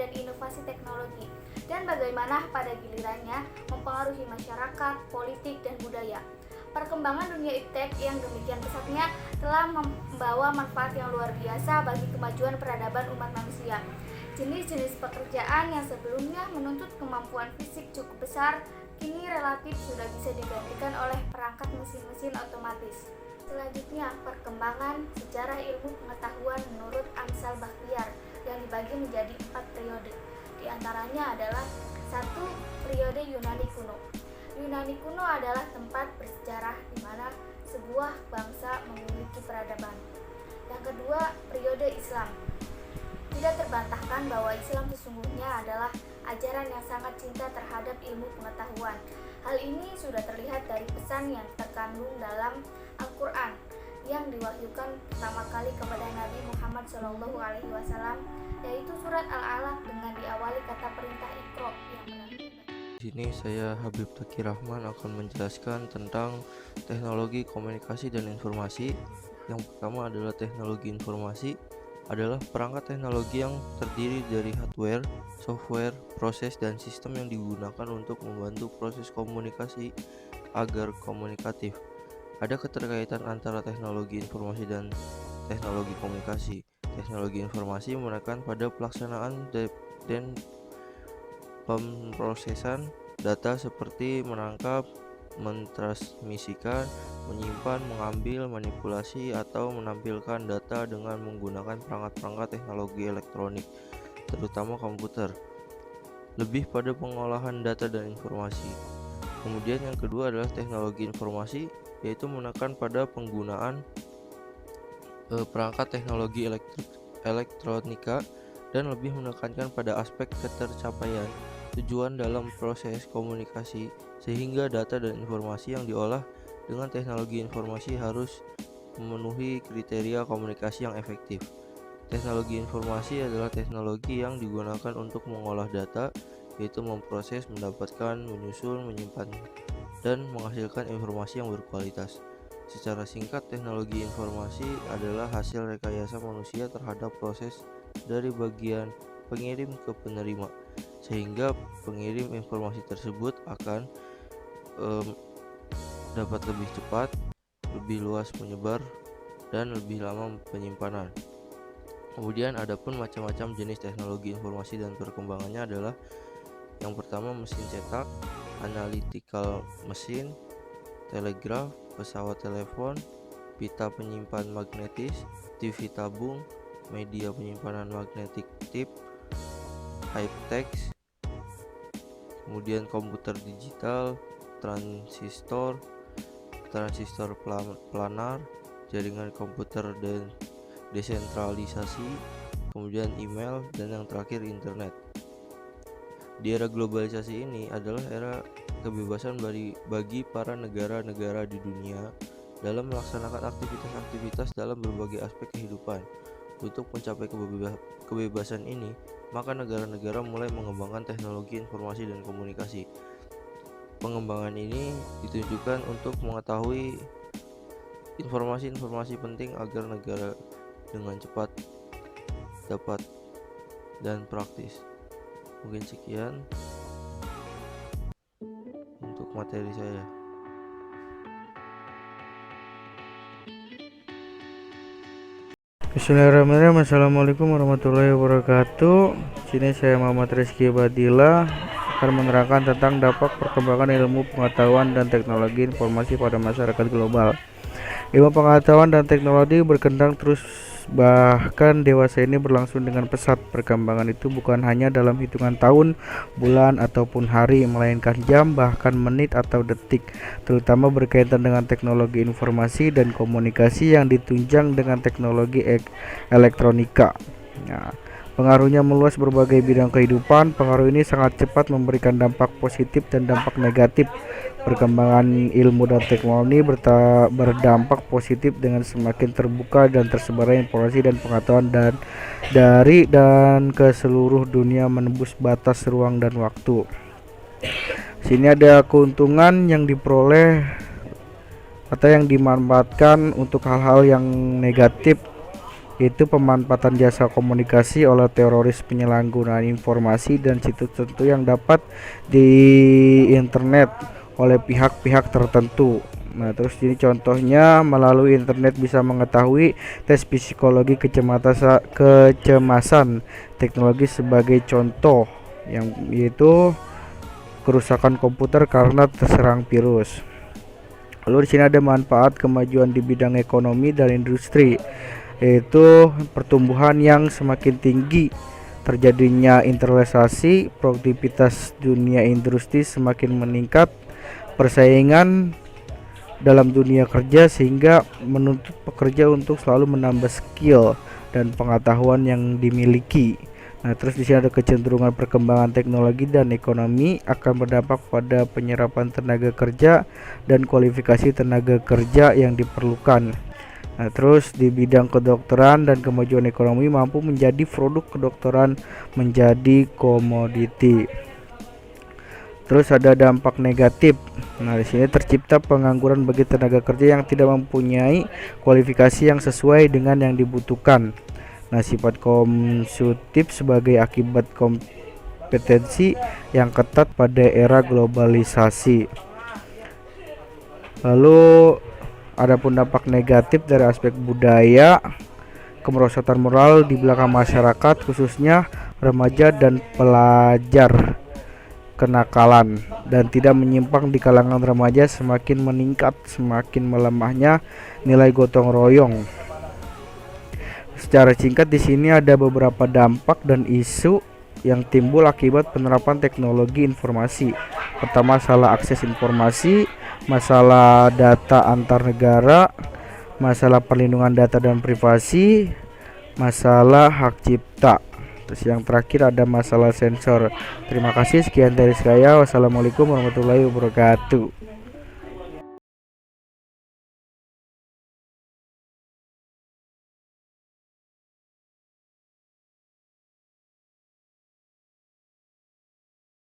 dan inovasi teknologi, dan bagaimana pada gilirannya mempengaruhi masyarakat, politik, dan budaya. Perkembangan dunia iptek yang demikian pesatnya telah membawa manfaat yang luar biasa bagi kemajuan peradaban umat manusia. Jenis-jenis pekerjaan yang sebelumnya menuntut kemampuan fisik cukup besar, kini relatif sudah bisa digantikan oleh perangkat mesin-mesin otomatis. Selanjutnya, perkembangan sejarah ilmu pengetahuan menurut Amsal Bakhtiar yang dibagi menjadi 4 periode. Di antaranya adalah 1. Periode Yunani kuno. Yunani kuno adalah tempat bersejarah di mana sebuah bangsa memiliki peradaban. Yang kedua, periode Islam. Tidak terbantahkan bahwa Islam sesungguhnya adalah ajaran yang sangat cinta terhadap ilmu pengetahuan. Hal ini sudah terlihat dari pesan yang terkandung dalam Al-Quran yang diwahyukan pertama kali kepada Nabi Muhammad SAW, yaitu surat Al-Alaq dengan diawali kata perintah Iqra yang menandakan. Di sini saya Habib Taqi Rahman akan menjelaskan tentang teknologi komunikasi dan informasi. Yang pertama adalah teknologi informasi, adalah perangkat teknologi yang terdiri dari hardware, software, proses, dan sistem yang digunakan untuk membantu proses komunikasi agar komunikatif. Ada keterkaitan antara teknologi informasi dan teknologi komunikasi. Teknologi informasi menekan pada pelaksanaan dan pemrosesan data seperti menangkap, mentransmisikan, menyimpan, mengambil, manipulasi, atau menampilkan data dengan menggunakan perangkat-perangkat teknologi elektronik, terutama komputer. Lebih pada pengolahan data dan informasi. Kemudian yang kedua adalah teknologi informasi, yaitu menekan pada penggunaan perangkat teknologi elektronika dan lebih menekankan pada aspek ketercapaian tujuan dalam proses komunikasi, sehingga data dan informasi yang diolah dengan teknologi informasi harus memenuhi kriteria komunikasi yang efektif. Teknologi informasi adalah teknologi yang digunakan untuk mengolah data, yaitu memproses, mendapatkan, menyusun, menyimpan, dan menghasilkan informasi yang berkualitas. Secara singkat, teknologi informasi adalah hasil rekayasa manusia terhadap proses dari bagian pengirim ke penerima, sehingga pengirim informasi tersebut akan dapat lebih cepat, lebih luas menyebar, dan lebih lama penyimpanan. Kemudian adapun macam-macam jenis teknologi informasi dan perkembangannya adalah yang pertama mesin cetak, analytical mesin, telegraf, pesawat telepon, pita penyimpan magnetis, TV tabung, media penyimpanan magnetic tape, hypertext, kemudian komputer digital, transistor planar, jaringan komputer dan desentralisasi, kemudian email, dan yang terakhir internet. Di era globalisasi ini adalah era kebebasan bagi para negara-negara di dunia dalam melaksanakan aktivitas-aktivitas dalam berbagai aspek kehidupan. Untuk mencapai kebebasan ini, maka negara-negara mulai mengembangkan teknologi informasi dan komunikasi. Pengembangan ini ditujukan untuk mengetahui informasi-informasi penting agar negara dengan cepat, dapat, dan praktis. Mungkin sekian untuk materi saya. Bismillahirrahmanirrahim. Assalamualaikum warahmatullahi wabarakatuh. Sini saya Muhammad Rizky Badila akan menerangkan tentang dampak perkembangan ilmu pengetahuan dan teknologi informasi pada masyarakat global. Ilmu pengetahuan dan teknologi berkembang terus, bahkan dewasa ini berlangsung dengan pesat. Perkembangan itu bukan hanya dalam hitungan tahun, bulan, ataupun hari, melainkan jam, bahkan menit atau detik, terutama berkaitan dengan teknologi informasi dan komunikasi yang ditunjang dengan teknologi elektronika. Nah, pengaruhnya meluas berbagai bidang kehidupan. Pengaruh ini sangat cepat memberikan dampak positif dan dampak negatif. Perkembangan ilmu dan teknologi berdampak positif dengan semakin terbuka dan tersebarnya informasi dan pengetahuan dari dan ke seluruh dunia menembus batas ruang dan waktu. Sini ada keuntungan yang diperoleh atau yang dimanfaatkan untuk hal-hal yang negatif, yaitu pemanfaatan jasa komunikasi oleh teroris, penyalahgunaan informasi dan situs tertentu yang dapat di internet oleh pihak-pihak tertentu. Nah, terus ini contohnya melalui internet bisa mengetahui tes psikologi kecemasan teknologi sebagai contoh yang yaitu kerusakan komputer karena terserang virus. Lalu di sini ada manfaat kemajuan di bidang ekonomi dan industri, yaitu pertumbuhan yang semakin tinggi, terjadinya internalisasi, produktivitas dunia industri semakin meningkat, persaingan dalam dunia kerja sehingga menuntut pekerja untuk selalu menambah skill dan pengetahuan yang dimiliki. Nah, terus di sini ada kecenderungan perkembangan teknologi dan ekonomi akan berdampak pada penyerapan tenaga kerja dan kualifikasi tenaga kerja yang diperlukan. Nah, terus di bidang kedokteran dan kemajuan ekonomi mampu menjadi produk kedokteran menjadi komoditi. Terus ada dampak negatif. Nah, di sini tercipta pengangguran bagi tenaga kerja yang tidak mempunyai kualifikasi yang sesuai dengan yang dibutuhkan. Nah, sifat konsumtif sebagai akibat kompetensi yang ketat pada era globalisasi. Lalu adapun dampak negatif dari aspek budaya, kemerosotan moral di belakang masyarakat khususnya remaja dan pelajar, kenakalan dan tidak menyimpang di kalangan remaja semakin meningkat, semakin melemahnya nilai gotong royong. Secara singkat di sini ada beberapa dampak dan isu yang timbul akibat penerapan teknologi informasi. Pertama, masalah akses informasi, masalah data antar negara, masalah perlindungan data dan privasi, masalah hak cipta. Terus yang terakhir ada masalah sensor. Terima kasih, sekian dari saya. Wassalamualaikum warahmatullahi wabarakatuh.